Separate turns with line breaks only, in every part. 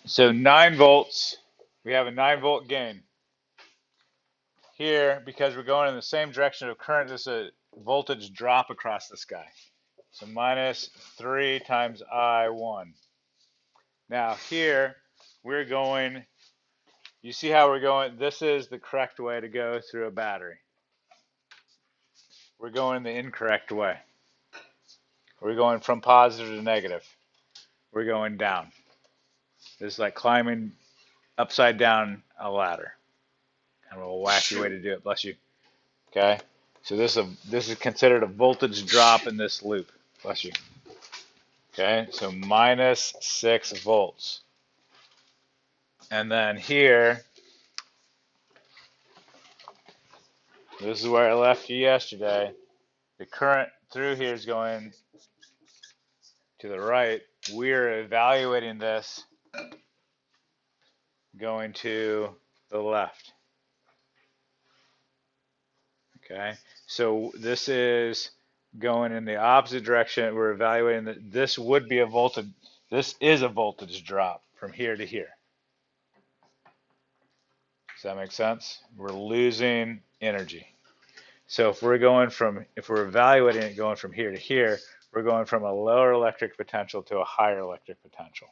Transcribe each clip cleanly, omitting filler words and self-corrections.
So 9 volts, we have a 9-volt gain. Here, because we're going in the same direction of current, there's a voltage drop across the sky. So minus 3 times I1. Now here, we're going, you see how we're going, this is the correct way to go through a battery. We're going the incorrect way. We're going from positive to negative. We're going down. This is like climbing upside down a ladder. Kind of a wacky way to do it, bless you. Okay? So this is considered a voltage drop in this loop. Bless you. Okay, so minus 6 volts. And then here, this is where I left you yesterday. The current through here is going to the right. We're evaluating this going to the left. Okay, so this is going in the opposite direction. We're evaluating that this would be a voltage. This is a voltage drop from here to here. Does that make sense? We're losing energy. So if we're evaluating it going from here to here, we're going from a lower electric potential to a higher electric potential.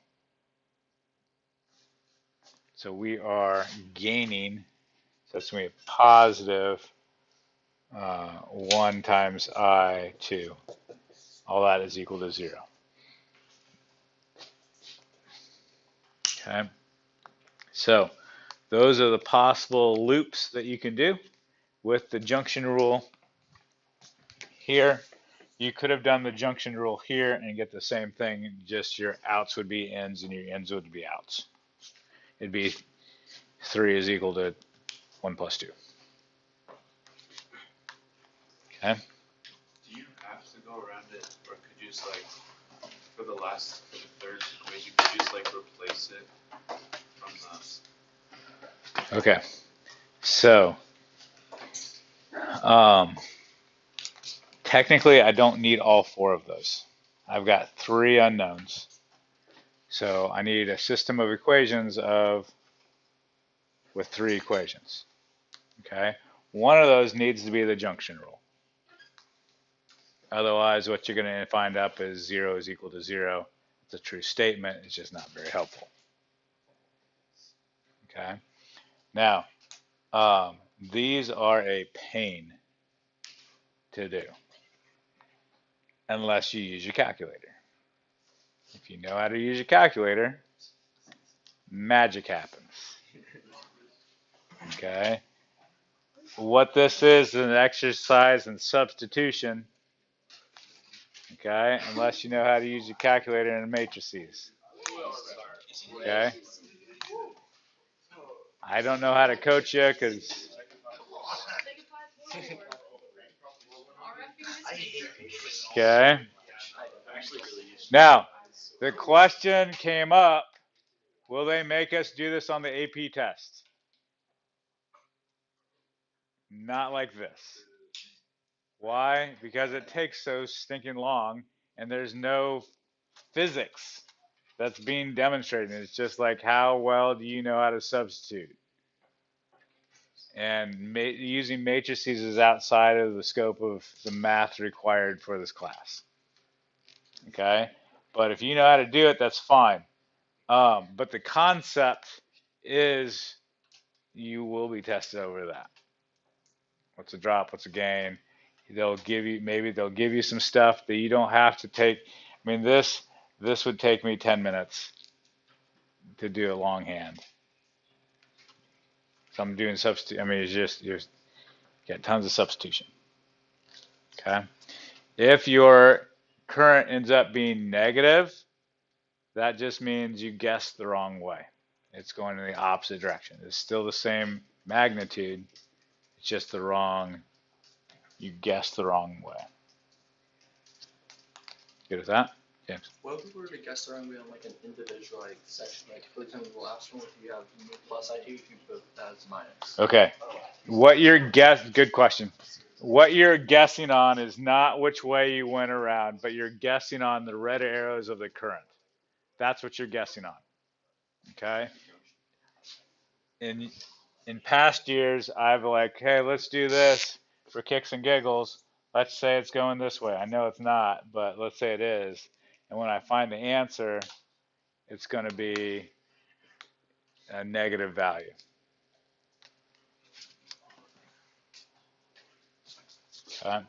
So we are gaining, so that's going to be positive 1 times I2. All that is equal to 0. Okay. So those are the possible loops that you can do with the junction rule here. You could have done the junction rule here and get the same thing, just your outs would be ins and your ins would be outs. It'd be 3 is equal to 1 plus 2. Okay.
Do you have to go around it, or could you just like, for the third equation, could you just like replace it from the?
Okay. So, technically, I don't need all 4 of those. I've got 3 unknowns. So I need a system of equations with 3 equations. Okay. One of those needs to be the junction rule. Otherwise, what you're going to find up is 0 is equal to 0. It's a true statement. It's just not very helpful. Okay. Now, these are a pain to do unless you use your calculator. If you know how to use your calculator, magic happens. Okay. What this is an exercise in substitution. Okay. Unless you know how to use your calculator in matrices. Okay. I don't know how to coach you because. Okay. Now, the question came up, will they make us do this on the AP test? Not like this. Why? Because it takes so stinking long and there's no physics that's being demonstrated. It's just like, how well do you know how to substitute? And using matrices is outside of the scope of the math required for this class. Okay? But if you know how to do it, that's fine. But the concept is you will be tested over that. What's a drop? What's a gain? Maybe they'll give you some stuff that you don't have to take. I mean, this would take me 10 minutes to do it longhand. So I'm doing substitute. I mean, it's just you get tons of substitution. Okay. If your current ends up being negative, that just means you guessed the wrong way. It's going in the opposite direction. It's still the same magnitude. It's just you guessed the wrong way. Good with that? James?
What if we were to guess the wrong way on like an individual section? Like for example, the last one, if you have plus I2, if you put that as minus.
Okay. Good question. What you're guessing on is not which way you went around, but you're guessing on the red arrows of the current. That's what you're guessing on. Okay. In in past years, I've like, hey, let's do this for kicks and giggles. Let's say it's going this way. I know it's not, but let's say it is. And when I find the answer, it's going to be a negative value. Okay.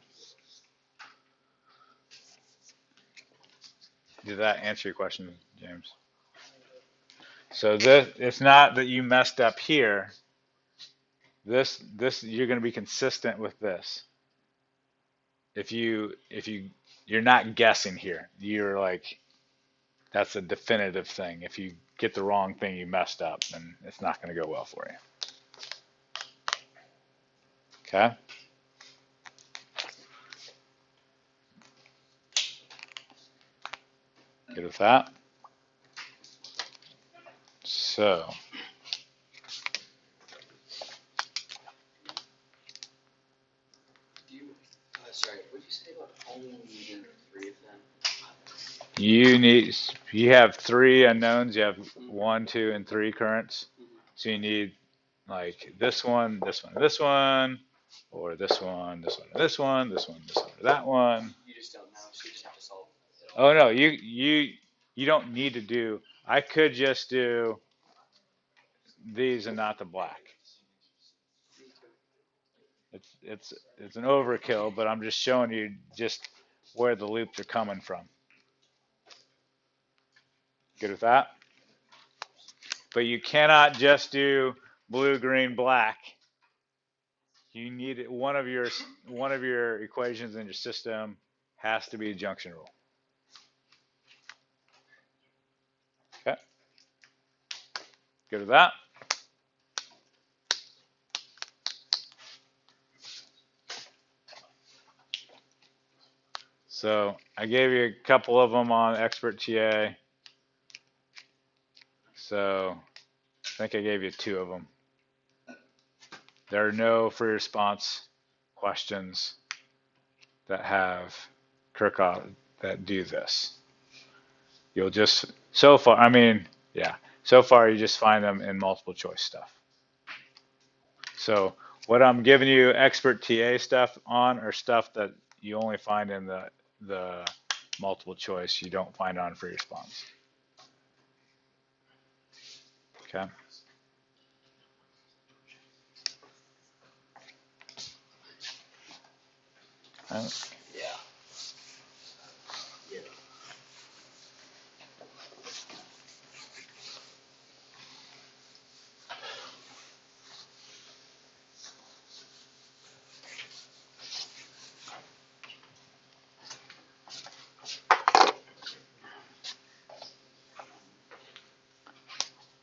Did that answer your question, James? So this, it's not that you messed up here. This you're going to be consistent with this. If you're not guessing here, you're like that's a definitive thing. If you get the wrong thing, you messed up, and it's not going to go well for you. Okay. Good with that. So
Do you, sorry, what did you say about only needing 3 of them?
you have 3 unknowns. You have 1, 2, and 3 currents. So you need like this one, this one, this one, or this one, this one, this one, this one, this one, or that one.
You just don't know, so you just have to solve it all.
Oh no, you don't need to do. I could just do these and not the black. It's an overkill, but I'm just showing you just where the loops are coming from. Good with that? But you cannot just do blue, green, black. You need one of your equations in your system has to be a junction rule. Okay. Good with that? So I gave you a couple of them on Expert TA. So I think I gave you 2 of them. There are no free response questions that have Kirchhoff that do this. You'll just, so far, I mean, yeah, so far you just find them in multiple choice stuff. So what I'm giving you expert TA stuff on are stuff that you only find in the multiple choice. You don't find on free response. Okay.
Yeah. Yeah.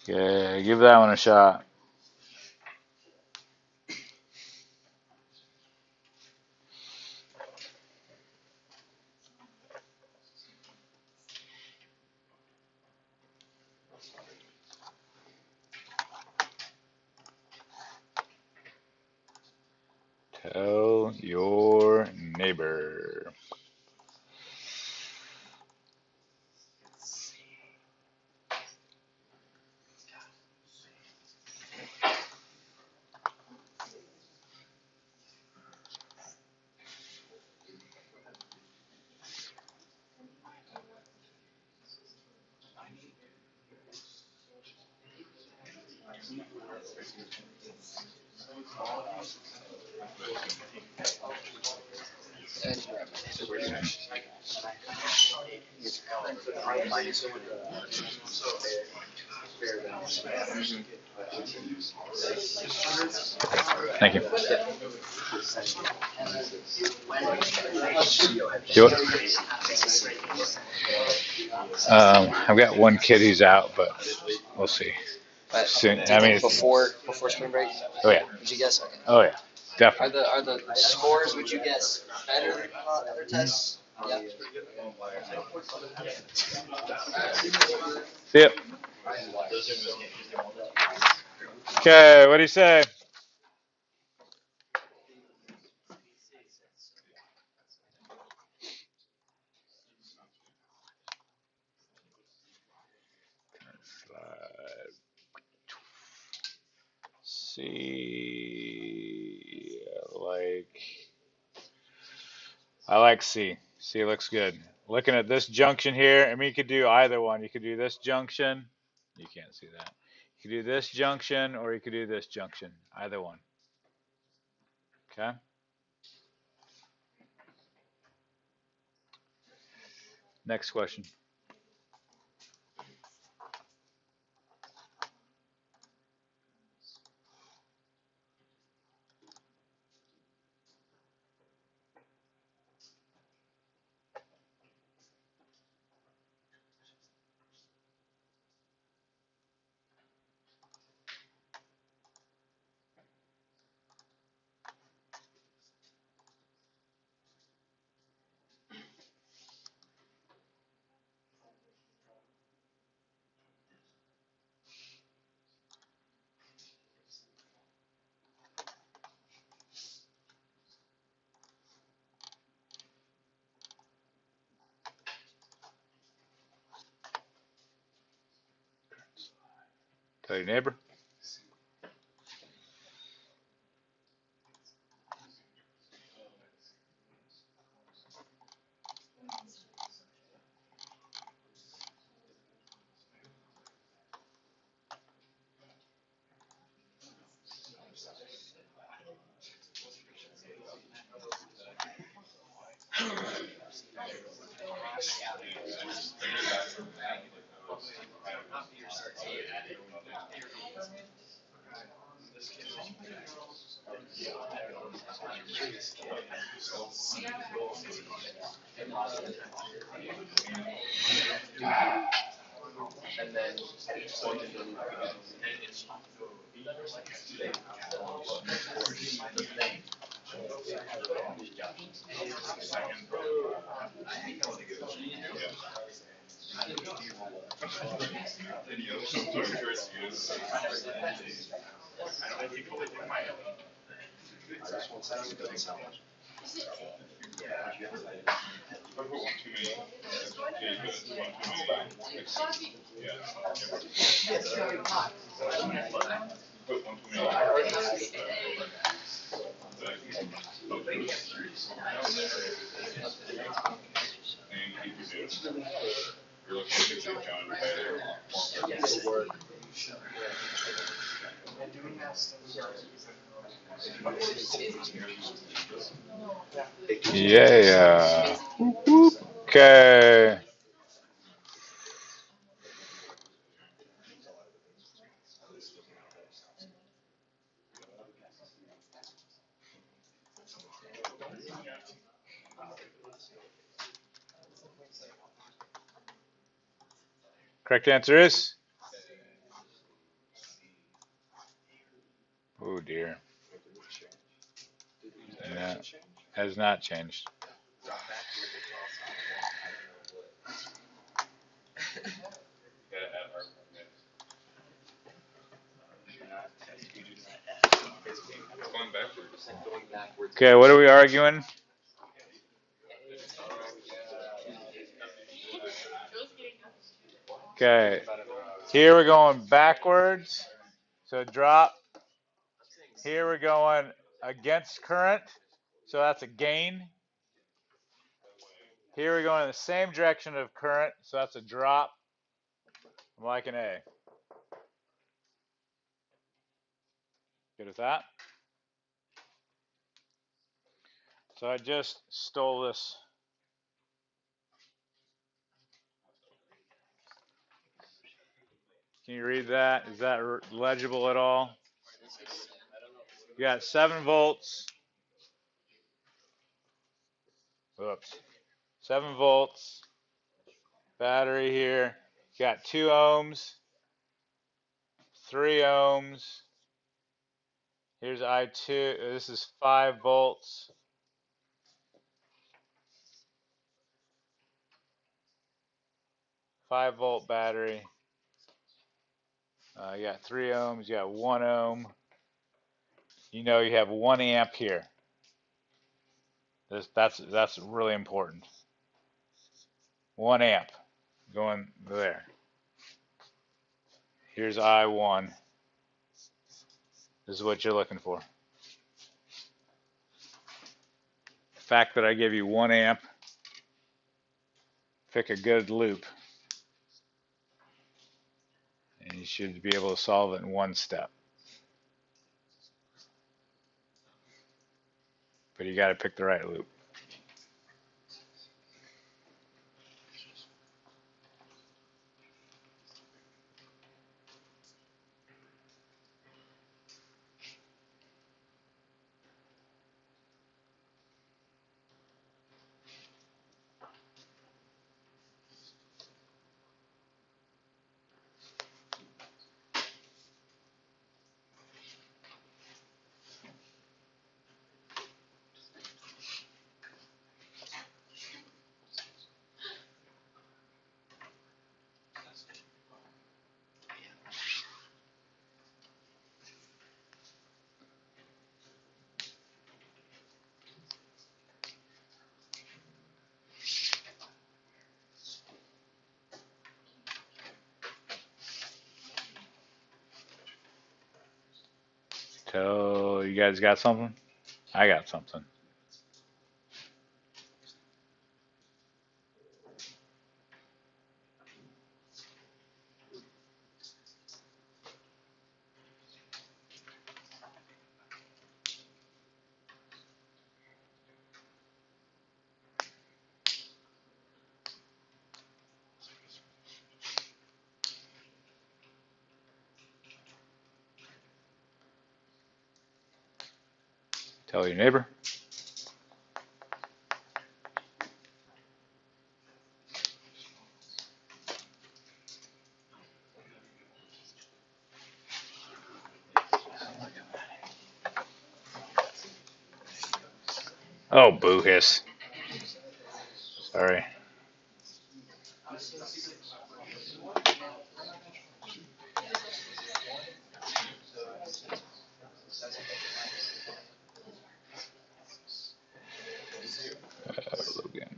Okay, give that one a shot. Tell your neighbor.
And
Thank you. Do it. I've got one kid who's out, but we'll see. Soon. I mean,
before spring break,
oh yeah,
would you guess? Okay.
oh yeah,
Are
definitely.
the scores? Would you guess better than other tests? Yeah.
Yep. Okay, what do you say? Slide C. I like C. C looks good. Looking at this junction here, I mean, you could do either one. You could do this junction. You can't see that. You could do this junction or you could do this junction. Either one. Okay. Next question. Tell your neighbor.
And then point into the
Yeah. Okay. Correct answer is? Oh dear. Yeah. Has not changed. Okay, what are we arguing? Okay. Here we're going backwards. So drop. Here we're going against current. So that's a gain. Here we're going in the same direction of current. So that's a drop. I'm like an A. Good with that? So I just stole this. Can you read that? Is that legible at all? You got 7 volts. Oops. 7 volts. Battery here. You got 2 ohms. 3 ohms. Here's I2. This is 5 volts. 5-volt battery. You got 3 ohms. You got 1 ohm. You know you have 1 amp here. That's really important. 1 amp going there. Here's I1. is what you're looking for. The fact that I give you 1 amp, pick a good loop, and you should be able to solve it in 1 step. But you got to pick the right loop. Tell you guys got something? I got something. Tell your neighbor. Oh, boo hiss. Sorry. Logan.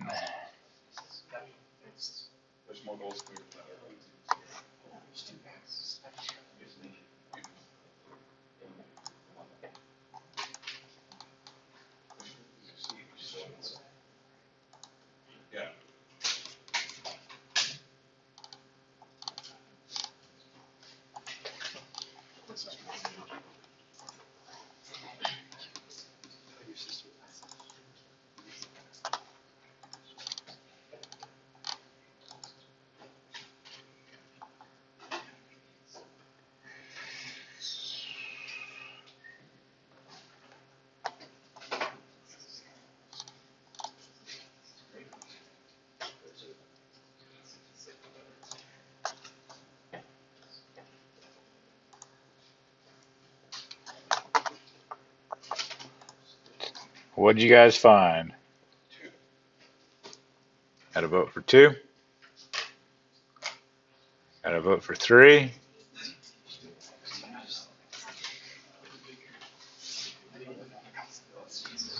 What'd you guys find? Got a vote for 2. Got a vote for 3.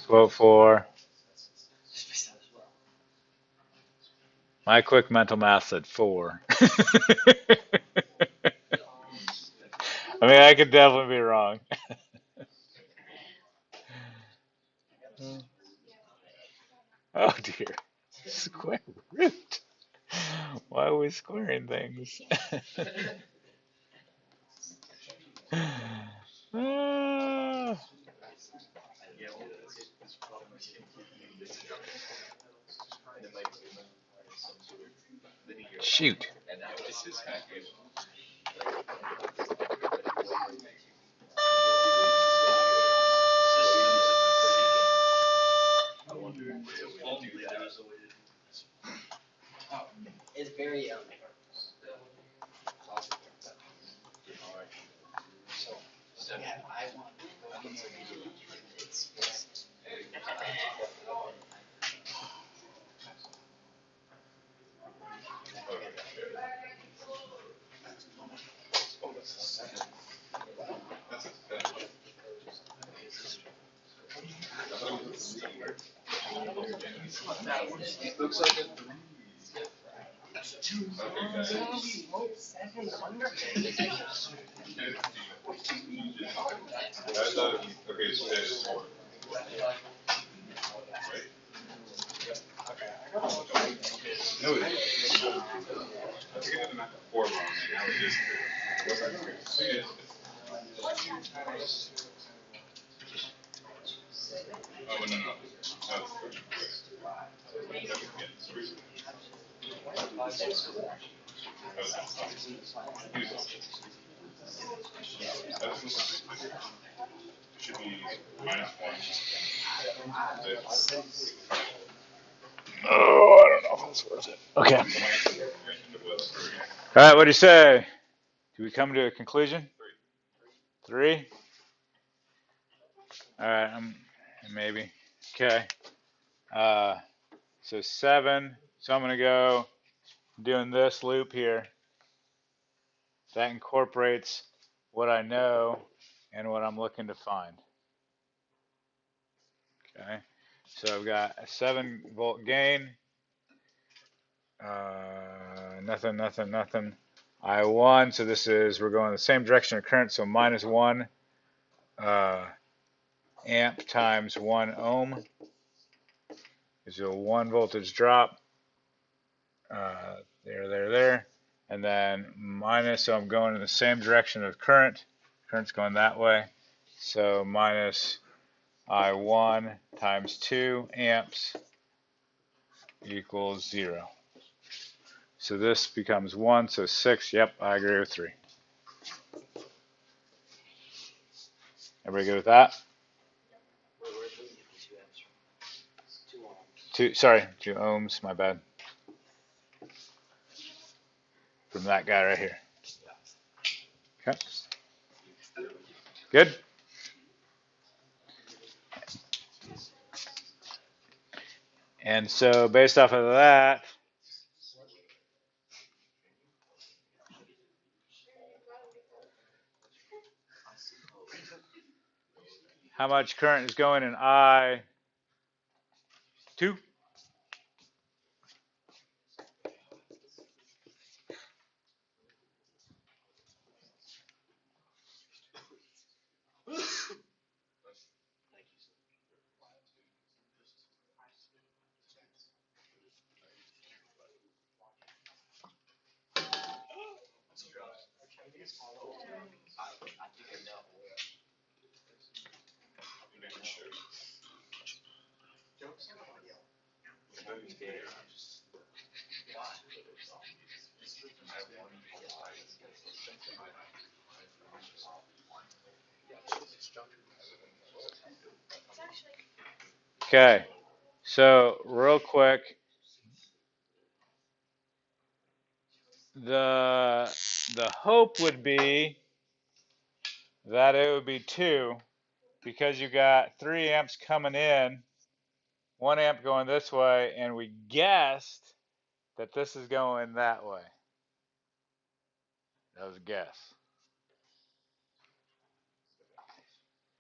Vote for. My quick mental math said 4. I mean, I could definitely be wrong. Oh dear. Square root. Why are we squaring things? Ah. Shoot.
It's very yeah, I want.
Okay, so there's 4. Right? No, it is. I figured it meant 4 long, and now it is 3. What's that? Okay, so it is. Oh, no, no. Oh, should be -1.
Oh, I don't know if it's worth it. Okay. All right, what do you say? Do we come to a conclusion? 3? All right, maybe. Okay. So 7. So I'm going to go doing this loop here. That incorporates what I know and what I'm looking to find. Okay. So I've got a 7-volt gain. Nothing, nothing, nothing. I1, so this is, we're going the same direction of current, so -1 amp times 1 ohm is a 1 voltage drop. There. And then minus, so I'm going in the same direction of current. Current's going that way. So minus I1 times 2 amps equals 0. So this becomes 1, so 6. Yep, I agree with 3. Everybody good with that? 2 ohms, my bad. From that guy right here. Okay. Good? And so based off of that, how much current is going in I2? Okay. So real quick, the hope would be that it would be 2 because you got 3 amps coming in, 1 amp going this way, and we guessed that this is going that way. That was a guess.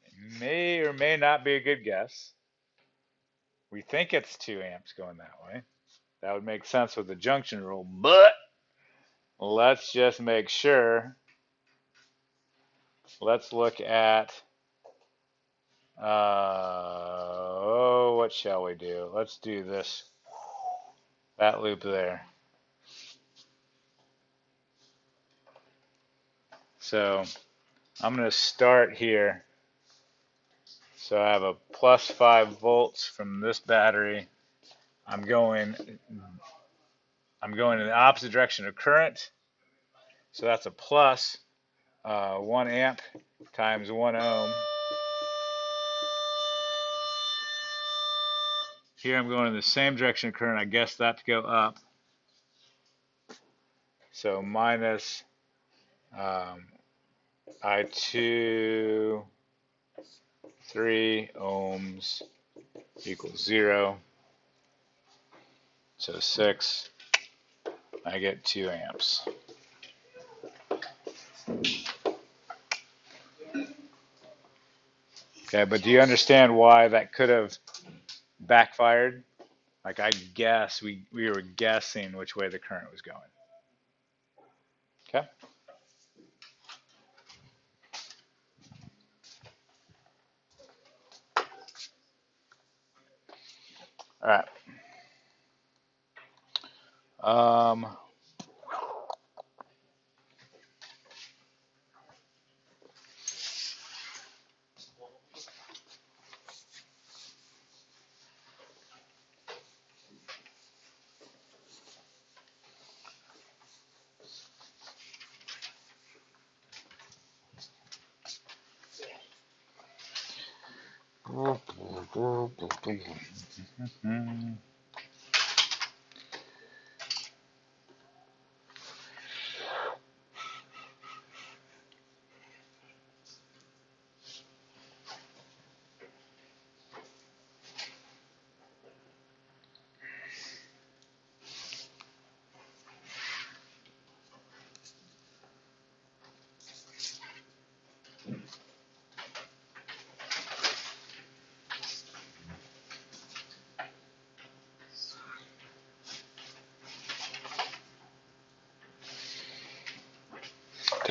It may or may not be a good guess. We think it's 2 amps going that way. That would make sense with the junction rule, but let's just make sure. Let's look at, what shall we do? Let's do this, that loop there. So I'm going to start here. So I have a plus 5 volts from this battery. I'm going in the opposite direction of current. So that's a plus 1 amp times 1 ohm. Here I'm going in the same direction of current. I guess that to go up. So minus I2 3 ohms equals 0. So 6. I get 2 amps. Okay, but do you understand why that could have backfired? Like I guess we were guessing which way the current was going. Okay. All right. Um,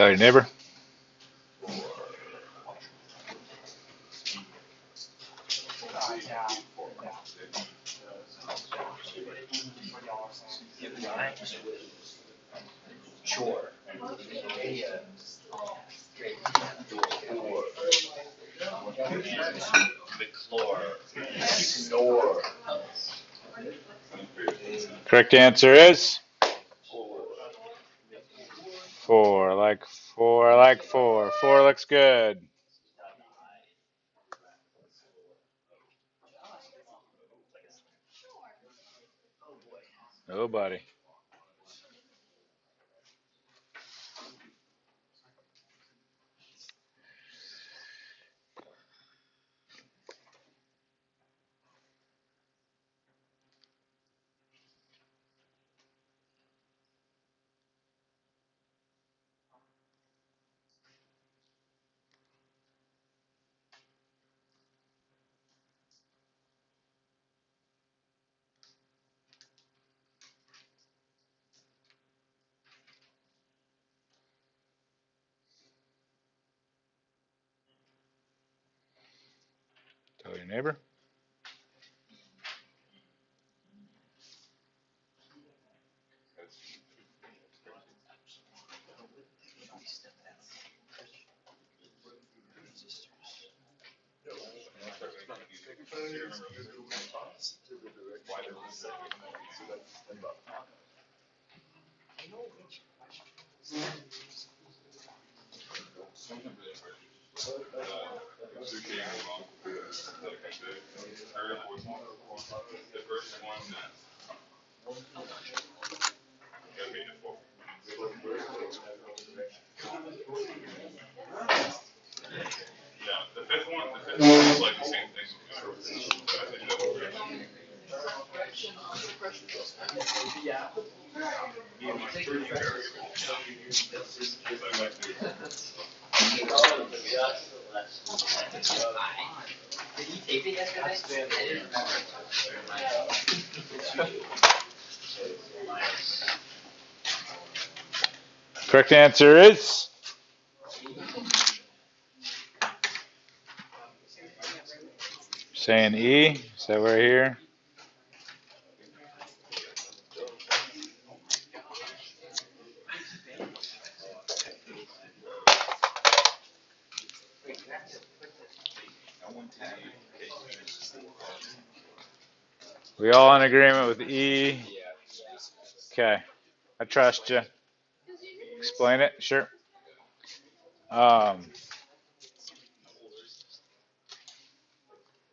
tell your neighbor.
Sure.
Correct answer is 4. Like 4. Like 4. 4 looks good. Oh, buddy. Tell your neighbor. Correct answer is saying E. So we're here. We all in agreement with E. Okay. I trust you. Explain it. Sure. Um,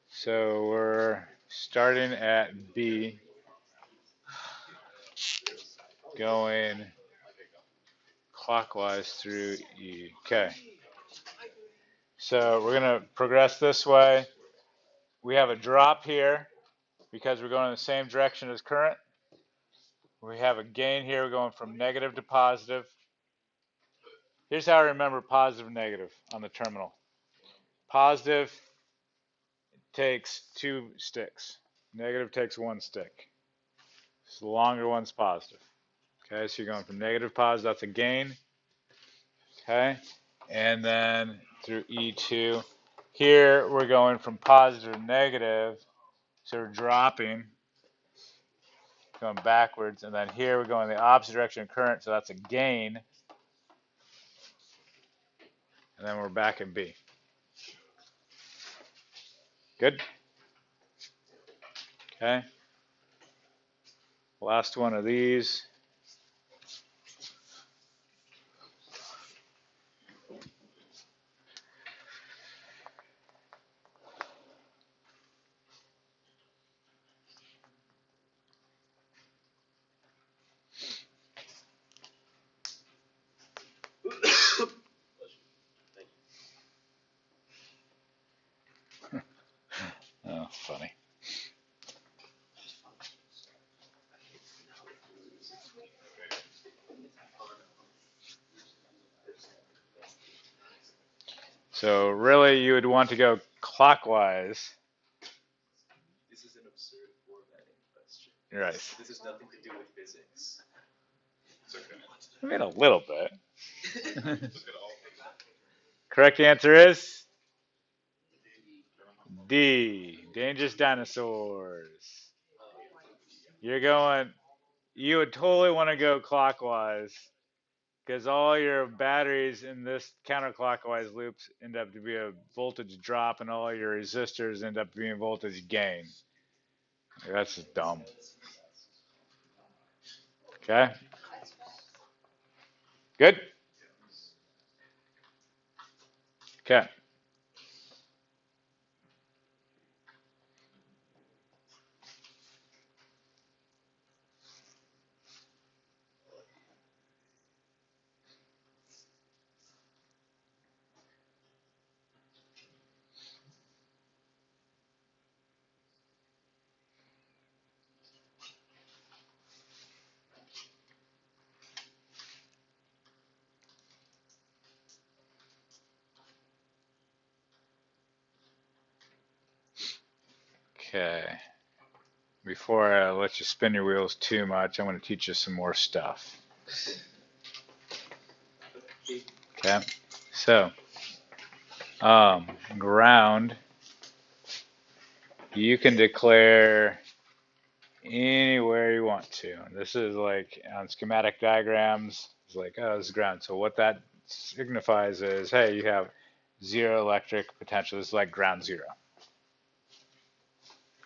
so we're starting at B, going clockwise through E. Okay. So we're going to progress this way. We have a drop here because we're going in the same direction as current. We have a gain here. We're going from negative to positive. Here's how I remember positive and negative on the terminal. Positive takes 2 sticks. Negative takes 1 stick. So the longer one's positive. Okay, so you're going from negative to positive. That's a gain. Okay, and then through E2. Here we're going from positive to negative. So we're dropping. going backwards, and then here we're going the opposite direction of current, so that's a gain, and then we're back in B. Good? Okay. Last one of these. Oh, funny. So really, you would want to go clockwise.
This is an absurd formatting question.
Right.
This has nothing to do with physics.
It's okay.
I mean, a little bit.
Look at all
Correct answer is D. Dangerous dinosaurs. You're going. You would totally want to go clockwise because all your batteries in this counterclockwise loops end up to be a voltage drop, and all your resistors end up being voltage gain. That's just dumb. Okay. Good. Okay. Okay. Before I let you spin your wheels too much, I'm going to teach you some more stuff. Okay. So, ground, you can declare anywhere you want to. This is like on schematic diagrams, it's like, oh, this is ground. So what that signifies is, hey, you have zero electric potential. This is like ground zero.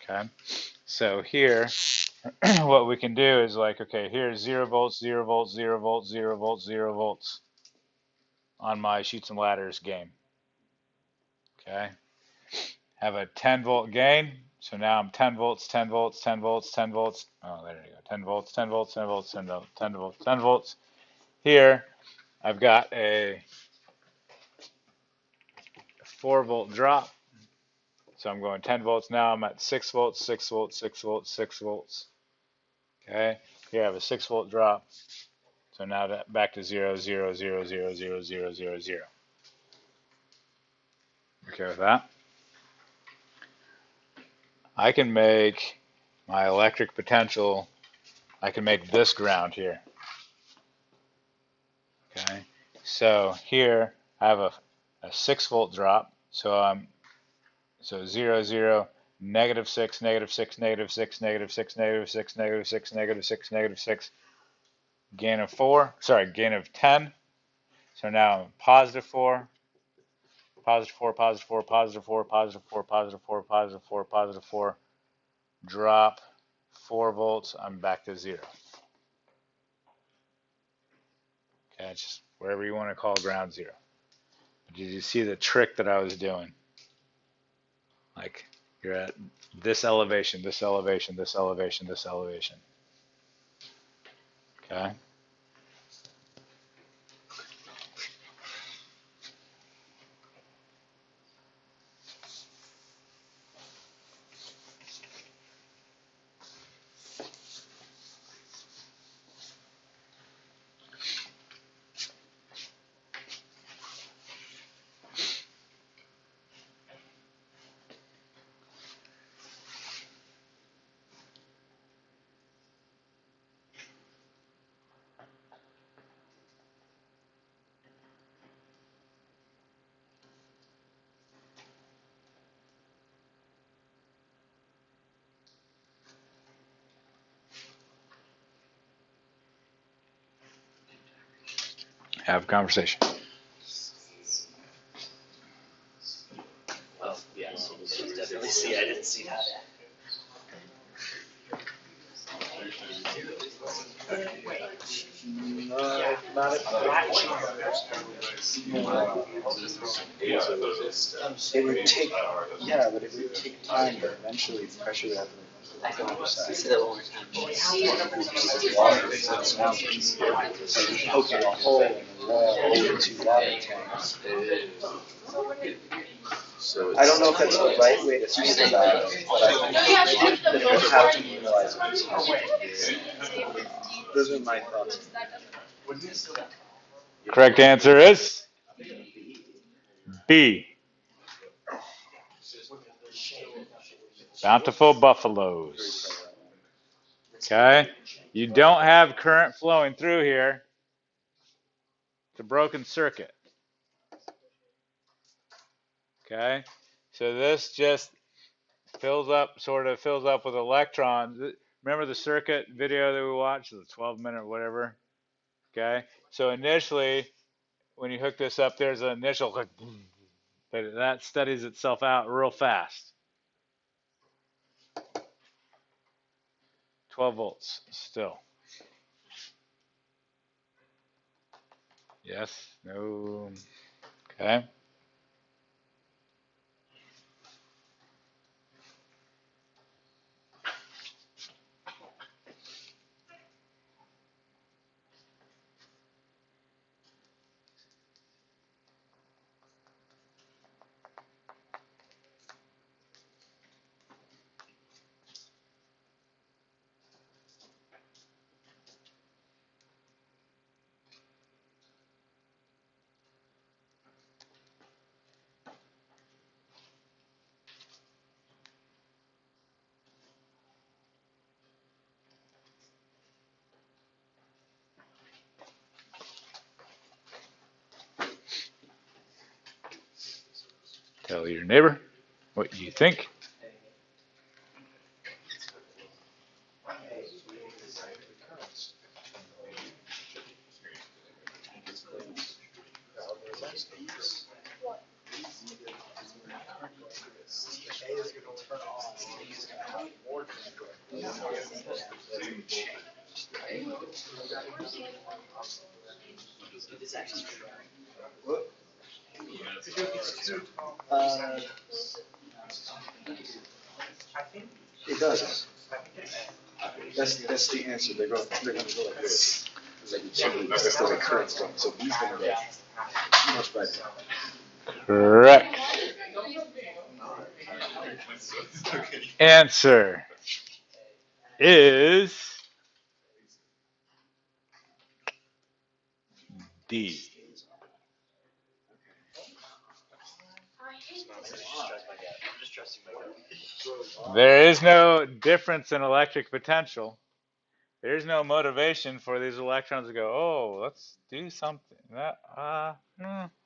Okay. So here, what we can do is like, okay, here's 0 volts, 0 volts, 0 volts, 0 volts, 0 volts on my Sheets and Ladders game. Okay. Have a 10 volt gain. So now I'm 10 volts, 10 volts, 10 volts, 10 volts. Oh, there you go. 10 volts, 10 volts, 10 volts, 10 volts, 10 volts, 10 volts. Here, I've got a 4 volt drop. So I'm going 10 volts now. I'm at 6 volts, 6 volts, 6 volts, 6 volts. Okay. Here I have a 6 volt drop. So now back to 0, 0, 0, 0, 0, 0, 0, 0. Okay with that? I can make my electric potential, I can make this ground here. Okay, so here I have a 6 volt drop, so 0, 0, negative 6, negative 6, negative 6, negative 6, negative 6, negative 6, negative 6, negative 6, gain of 4, sorry, gain of 10. So now I'm positive 4, positive 4, positive 4, positive 4, positive 4, positive 4, positive 4, positive 4, drop 4 volts, I'm back to 0. Okay, it's just wherever you want to call ground 0. But did you see the trick that I was doing? Like, you're at this elevation, this elevation, this elevation, this elevation. Okay? Have a conversation.
Well, yeah, so definitely see. I didn't see that. No, not at It would take, yeah, but it would take time, but eventually pressure that would go inside. Say that one more time. Water sets down, so you poke out a hole in the wall over 2 water tanks. So I don't know if that's the right way to think about it, but I think that it would have to utilize it. Those are my thoughts.
Correct answer is B. Bountiful buffaloes. Okay? You don't have current flowing through here. It's a broken circuit. Okay? So this just sort of fills up with electrons. Remember the circuit video that we watched, the 12-minute whatever? Okay? So initially, when you hook this up, there's an initial, but that studies itself out real fast. 12 volts still. Yes, no. Okay. Tell your neighbor what you think.
It does. That's the answer. They're going to go like this. Like that's the current's going. So B's going to go much better.
Correct. Answer is D. There is no difference in electric potential. There's no motivation for these electrons to go, oh, let's do something. No.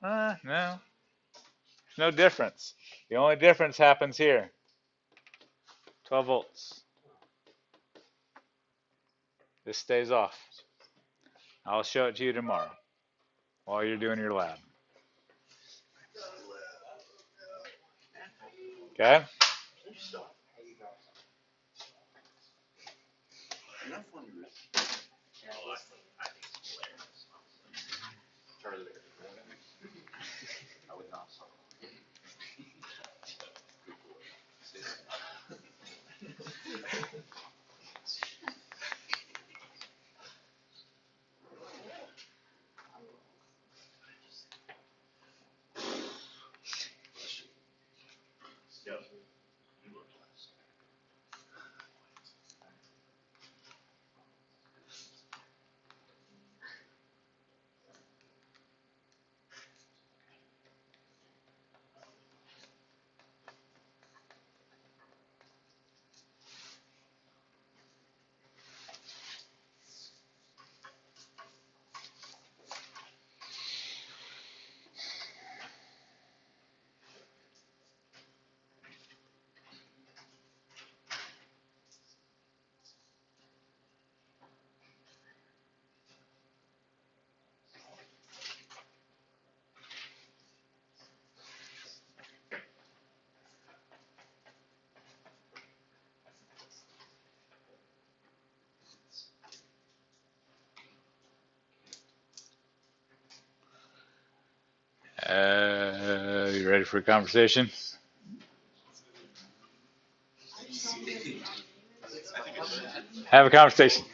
There's no difference. The only difference happens here. 12 volts. This stays off. I'll show it to you tomorrow while you're doing your lab. Okay? You ready for a conversation? Have a conversation.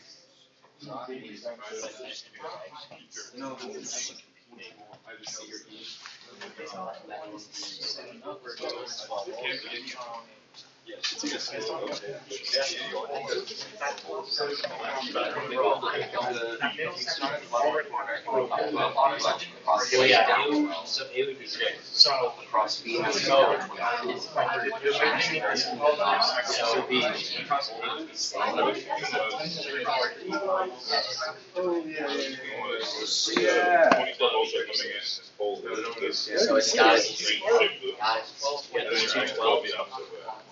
So it's got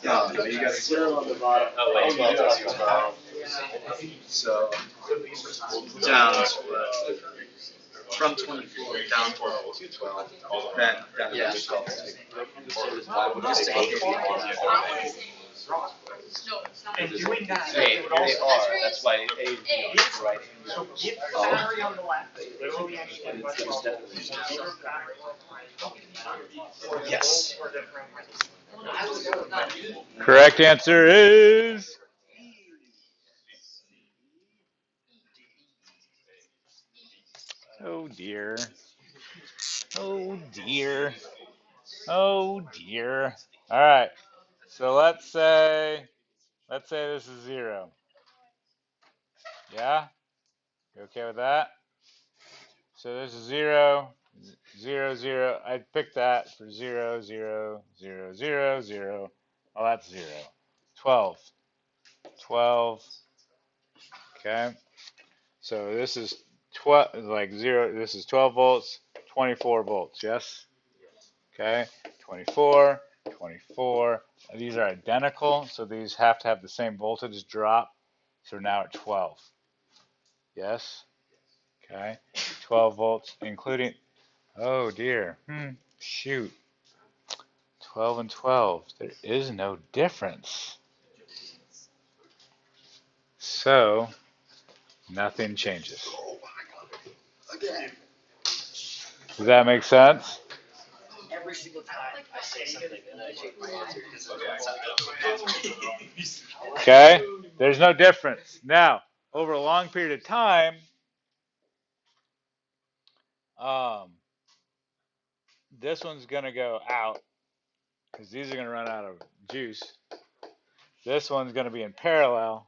no, no, you got a 0 on the bottom. Oh, wait, 12. So down 12. From 24 down 12 to 12. Then down to 12. Just to 8.
And doing that,
Hey, they are. That's why A is right.
so if the battery on the left literally actually much longer,
Yes.
Correct answer is oh dear. Oh dear. Oh dear. All right. So let's say this is 0. Yeah? You okay with that? So this is 0, 0, 0. I'd pick that for 0, 0, 0, 0, 0. Oh, that's 0. 12. 12. Okay. So this is 12, like 0. This is 12 volts, 24 volts. Yes? Okay. 24, 24. These are identical, so these have to have the same voltage drop. So we're now at 12. Yes? Okay. 12 volts, including, oh dear. Shoot. 12 and 12. There is no difference. So, nothing changes. Does that make sense?
every single time I say something and I change my answer because
Okay? There's no difference. Now, over a long period of time, this one's going to go out because these are going to run out of juice. This one's going to be in parallel.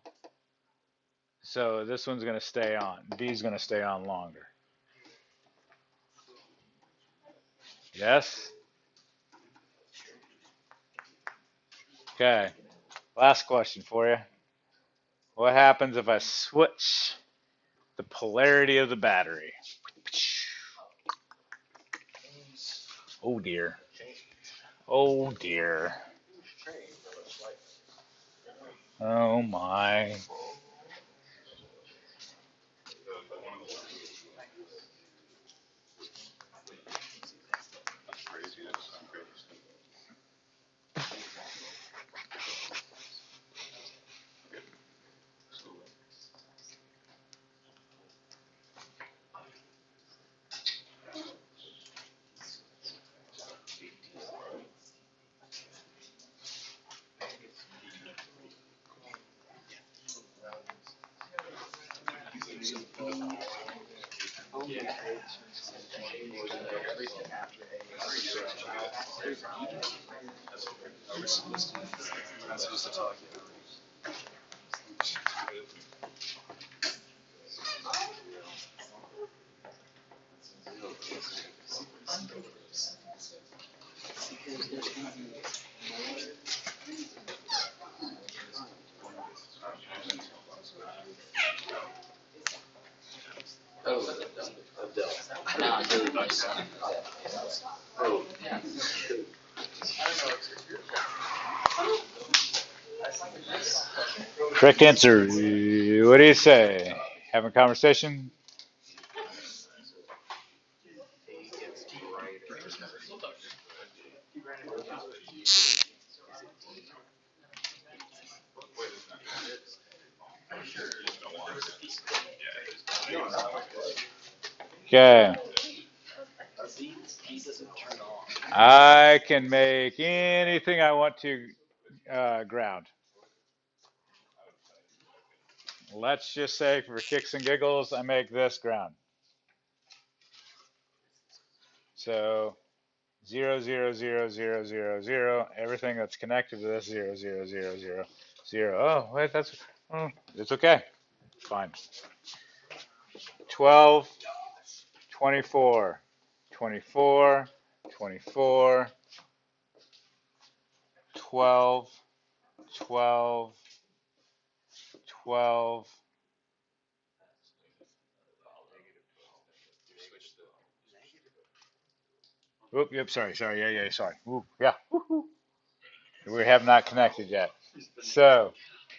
So this one's going to stay on. B's going to stay on longer. Yes? Okay. Last question for you. What happens if I switch the polarity of the battery? Oh dear. Oh dear. Oh my. Correct answer. What do you say? Having a conversation? Okay. I can make anything I want to ground. Let's just say for kicks and giggles, I make this ground. So 0, 0, 0, 0, 0, 0. Everything that's connected to this 0, 0, 0, 0, 0. Oh, wait, it's okay. Fine. 12, 24, 24, 24, 12, 12, 12. Oop, yep, sorry. Yeah, sorry. Ooh, yeah. We have not connected yet. So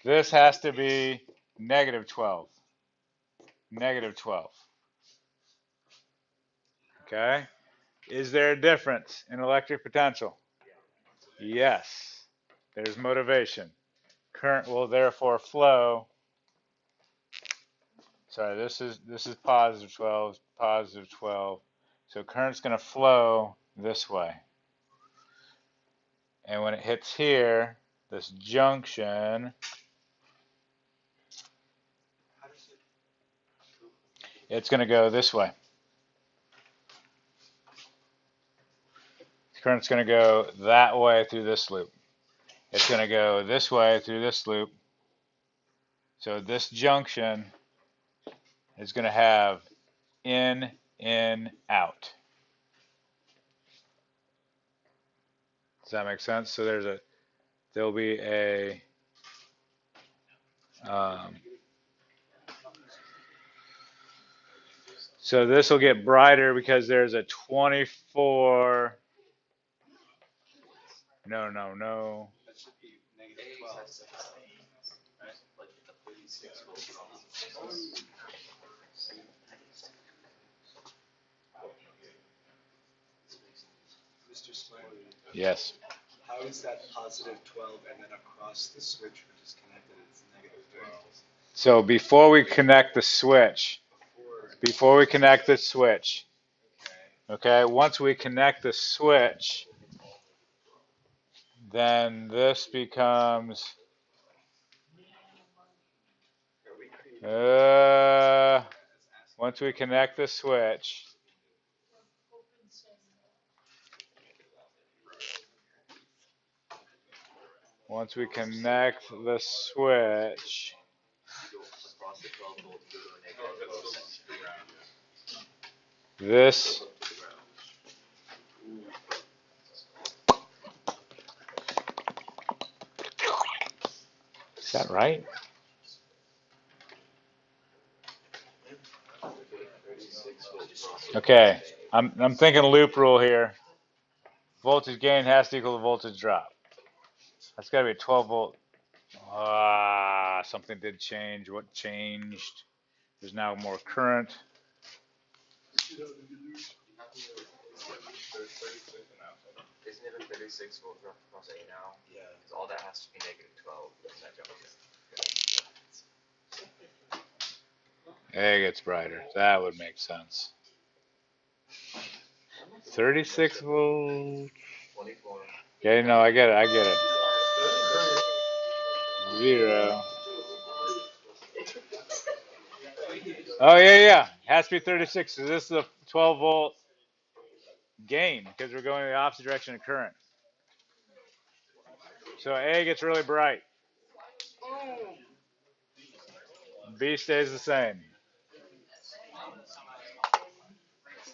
this has to be negative 12. Negative 12. Okay? Is there a difference in electric potential? Yes. There's motivation. Current will therefore flow. Sorry, this is positive 12, positive 12. So current's going to flow this way. And when it hits here, this junction, it's going to go this way. Current's going to go that way through this loop. It's going to go this way through this loop. So this junction is going to have in, out. Does that make sense? So there'll be a so this will get brighter because there's a 24. No. Yes.
How is that positive 12 and then across the switch which is connected it's negative 12?
So before we connect the switch, okay, once we connect the switch, then this becomes once we connect the switch, this is that right? Okay, I'm thinking loop rule here. Voltage gain has to equal the voltage drop. That's got to be a 12 volt. Something did change. What changed? There's now more current.
Isn't it a 36 volt drop across A now? Yeah. Because all that has to be negative 12 in that junction.
A gets brighter. That would make sense. 36 volt.
24.
Okay, no, I get it. 0. Oh, yeah. Has to be 36. So this is a 12 volt gain because we're going in the opposite direction of current. So A gets really bright. B stays the same.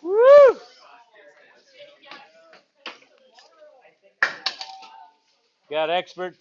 Woo! Got expert